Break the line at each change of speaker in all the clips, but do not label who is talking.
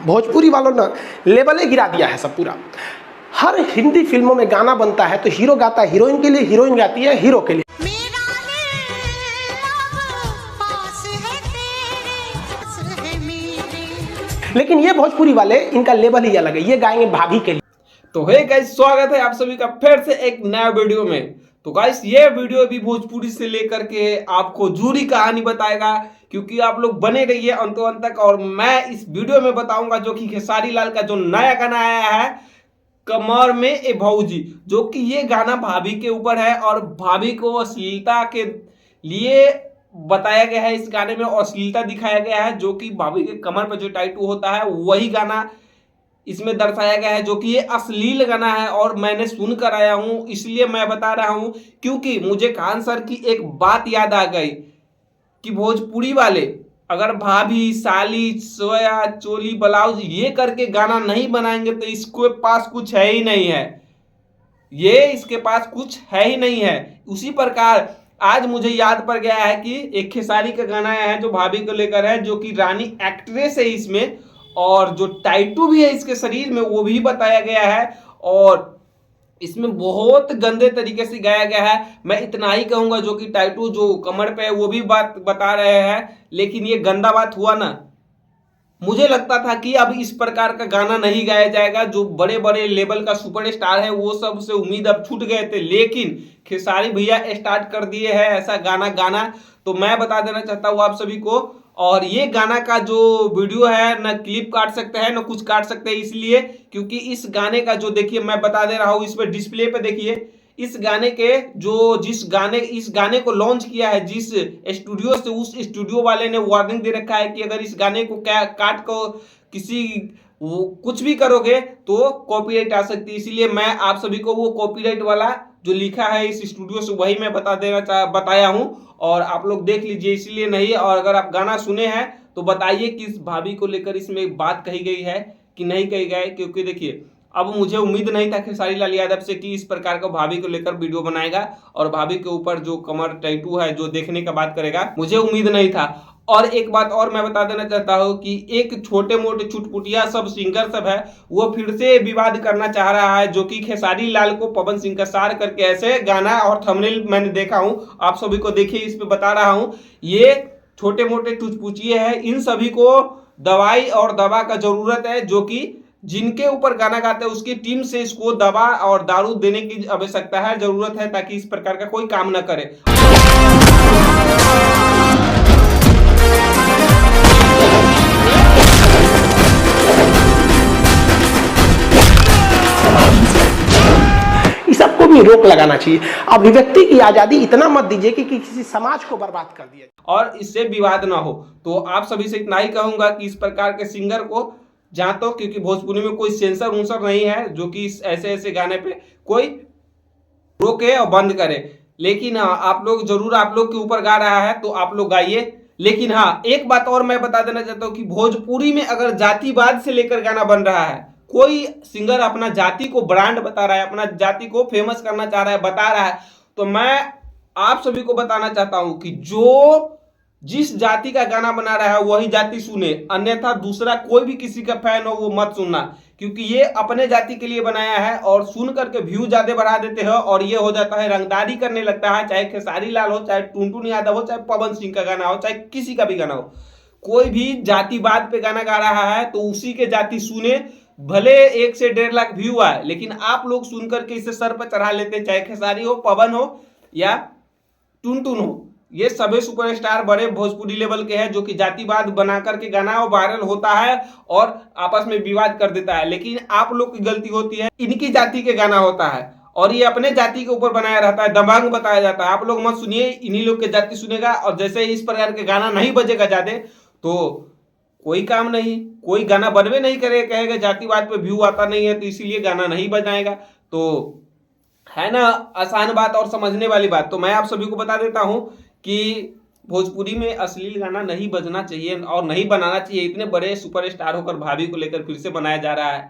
भोजपुरी वालों ने लेवल ही गिरा दिया है सब पूरा। हर हिंदी फिल्मों में गाना बनता है तो हीरो गाता है हीरोइन के लिए, हीरोइन गाती है हीरो के लिए। लेकिन ये भोजपुरी वाले, इनका लेवल ही अलग है, ये गाएंगे भाभी के लिए।
तो हे गाइस, स्वागत है आप सभी का फिर से एक नया वीडियो में। तो गाइस, ये वीडियो भी भोजपुरी से लेकर के आपको जुड़ी कहानी बताएगा, क्योंकि आप लोग बने रहिए अंतों अंत तक। और मैं इस वीडियो में बताऊंगा जो कि खेसारी लाल का जो नया गाना आया है कमर में ए भौजी, जो कि ये गाना भाभी के ऊपर है और भाभी को अश्लीलता के लिए बताया गया है। इस गाने में अश्लीलता दिखाया गया है, जो कि भाभी के कमर पर जो टैटू होता है वही गाना इसमें दर्शाया गया है, जो कि ये अश्लील गाना है। और मैंने सुनकर आया हूं, इसलिए मैं बता रहा हूं, क्योंकि मुझे खान सर की एक बात याद आ गई कि भोजपुरी वाले अगर भाभी, साली, सोया, चोली, ब्लाउज ये करके गाना नहीं बनाएंगे तो इसके पास कुछ है ही नहीं है, ये इसके पास कुछ है ही नहीं है। उसी प्रकार आज मुझे याद पड़ गया है कि एक खेसारी का गाना आया है जो भाभी को लेकर है, जो कि रानी एक्ट्रेस है इसमें, और जो टाइटू भी है इसके शरीर में वो भी बताया गया है, और इसमें बहुत गंदे तरीके से गाया गया है। मैं इतना ही कहूंगा, जो कि टाइटू जो कमर पे है वो भी बात बता रहे हैं, लेकिन ये गंदा बात हुआ ना। मुझे लगता था कि अब इस प्रकार का गाना नहीं गाया जाएगा, जो बड़े बड़े लेवल का सुपरस्टार है वो सब से उम्मीद अब छूट गए थे, लेकिन खेसारी भैया स्टार्ट कर दिए हैं ऐसा गाना गाना। तो मैं बता देना चाहता हूँ आप सभी को, और ये गाना का जो वीडियो है ना क्लिप काट सकते हैं ना कुछ काट सकते हैं, इसलिए क्योंकि इस गाने का जो देखिए मैं बता दे रहा हूँ, इस पर डिस्प्ले पे देखिए इस गाने के जो इस गाने को लॉन्च किया है जिस स्टूडियो से, उस स्टूडियो वाले ने वार्निंग दे रखा है कि अगर इस गाने को काट को किसी वो कुछ भी करोगे तो कॉपीराइट आ सकती है। इसीलिए मैं आप सभी को वो कॉपीराइट वाला जो लिखा है इस स्टूडियो से वही मैं बताया हूं, और आप लोग देख लीजिए, इसलिए नहीं। और अगर आप गाना सुने हैं तो बताइए कि इस भाभी को लेकर इसमें बात कही गई है कि नहीं कही गई, क्योंकि देखिए अब मुझे उम्मीद नहीं था खेसारी लाल यादव से कि इस प्रकार का भाभी को लेकर वीडियो बनाएगा और भाभी के ऊपर जो कमर टैटू है जो देखने का बात करेगा, मुझे उम्मीद नहीं था। और एक बात और मैं बता देना चाहता हूं कि एक छोटे मोटे चुटपुटिया सब सिंगर सब है वो फिर से विवाद करना चाह रहा है, जो कि खेसारी लाल को पवन सिंह का सार करके ऐसे गाना और थंबनेल मैंने देखा हूं, आप सभी को देखिए, इस पे बता रहा हूं। ये छोटे मोटे चुटपुचिए हैं, इन सभी को दवाई और दवा का जरूरत है, जो कि जिनके ऊपर गाना गाते हैं उसकी टीम से इसको दवा और दारू देने की आवश्यकता है, जरूरत है, ताकि इस प्रकार का कोई काम ना करे।
इस सबको भी रोक लगाना चाहिए। अभिव्यक्ति की आजादी इतना मत दीजिए कि किसी समाज को बर्बाद कर दिया
और इससे विवाद ना हो। तो आप सभी से इतना ही कहूंगा कि इस प्रकार के सिंगर को जहां तो, क्योंकि भोजपुरी में कोई सेंसर उन्सर नहीं है जो कि ऐसे ऐसे गाने पे कोई रोके और बंद करे, लेकिन हाँ आप लोग जरूर, आप लोग के ऊपर गा रहा है तो आप लोग गाइए। लेकिन हाँ एक बात और मैं बता देना चाहता हूँ कि भोजपुरी में अगर जातिवाद से लेकर गाना बन रहा है, कोई सिंगर अपना जाति को ब्रांड बता रहा है, अपना जाति को फेमस करना चाह रहा है, बता रहा है, तो मैं आप सभी को बताना चाहता हूं कि जो जिस जाति का गाना बना रहा है वही जाति सुने, अन्यथा दूसरा कोई भी किसी का फैन हो वो मत सुनना, क्योंकि ये अपने जाति के लिए बनाया है और सुन करके व्यू ज्यादा बढ़ा देते हैं और ये हो जाता है रंगदारी करने लगता है। चाहे खेसारी लाल हो, चाहे टुनटुन यादव हो, चाहे पवन सिंह का गाना हो, चाहे किसी का भी गाना हो, कोई भी जातिवाद पे गाना गा रहा है तो उसी के जाति सुने, भले 1 से 1.5 लाख व्यू आए, लेकिन आप लोग सुन करके इसे सर पर चढ़ा लेते, चाहे खेसारी हो, पवन हो या टुनटुन हो, ये सभी सुपरस्टार बड़े भोजपुरी लेवल के हैं, जो कि जातिवाद बना करके गाना वायरल होता है और आपस में विवाद कर देता है। लेकिन आप लोग की गलती होती है, इनकी जाति के गाना होता है और ये अपने जाति के ऊपर बनाया रहता है, दबंग बताया जाता है। आप लोग मत सुनिए, इन्हीं लोग के जाति सुनेगा, और जैसे इस प्रकार के गाना नहीं बजेगा ज्यादा तो कोई काम नहीं, कोई गाना बनवे नहीं करेगा, कहेगा जातिवाद पे व्यू आता नहीं है तो इसीलिए गाना नहीं बजाएगा। तो है ना आसान बात और समझने वाली बात। तो मैं आप सभी को बता देता हूं कि भोजपुरी में अश्लील गाना नहीं बजना चाहिए और नहीं बनाना चाहिए। इतने बड़े सुपरस्टार होकर भाभी को लेकर फिर से बनाया जा रहा है।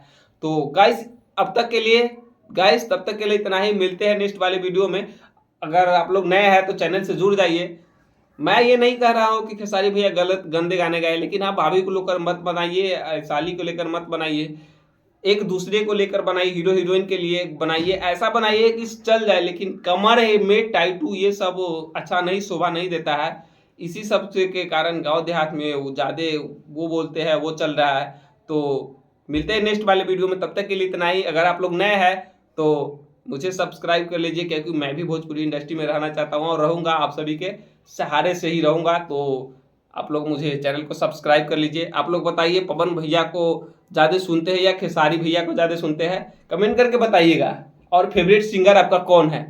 तो गाइस अब तक के लिए तब तक के लिए इतना ही, मिलते हैं नेक्स्ट वाले वीडियो में। अगर आप लोग नए हैं तो चैनल से जुड़ जाइए। मैं ये नहीं कह रहा हूँ कि खेसारी भैया गलत गंदे गाने गाए, लेकिन आप भाभी को लेकर मत बनाइए, साली को लेकर मत बनाइए, एक दूसरे को लेकर बनाइए, हीरो हीरोइन के लिए बनाइए, ऐसा बनाइए कि चल जाए। लेकिन कमर में टाइटू ये सब अच्छा नहीं, शोभा नहीं देता है। इसी सब से के कारण गांव देहात में वो ज़्यादा वो बोलते हैं, वो चल रहा है। तो मिलते हैं नेक्स्ट वाले वीडियो में, तब तक के लिए इतना ही। अगर आप लोग नए हैं तो मुझे सब्सक्राइब कर लीजिए, क्योंकि मैं भी भोजपुरी इंडस्ट्री में रहना चाहता हूँ और रहूँगा, आप सभी के सहारे से ही रहूँगा। तो आप लोग मुझे चैनल को सब्सक्राइब कर लीजिए। आप लोग बताइए पवन भैया को ज़्यादा सुनते हैं या खेसारी भैया को ज़्यादा सुनते हैं, कमेंट करके बताइएगा। और फेवरेट सिंगर आपका कौन है?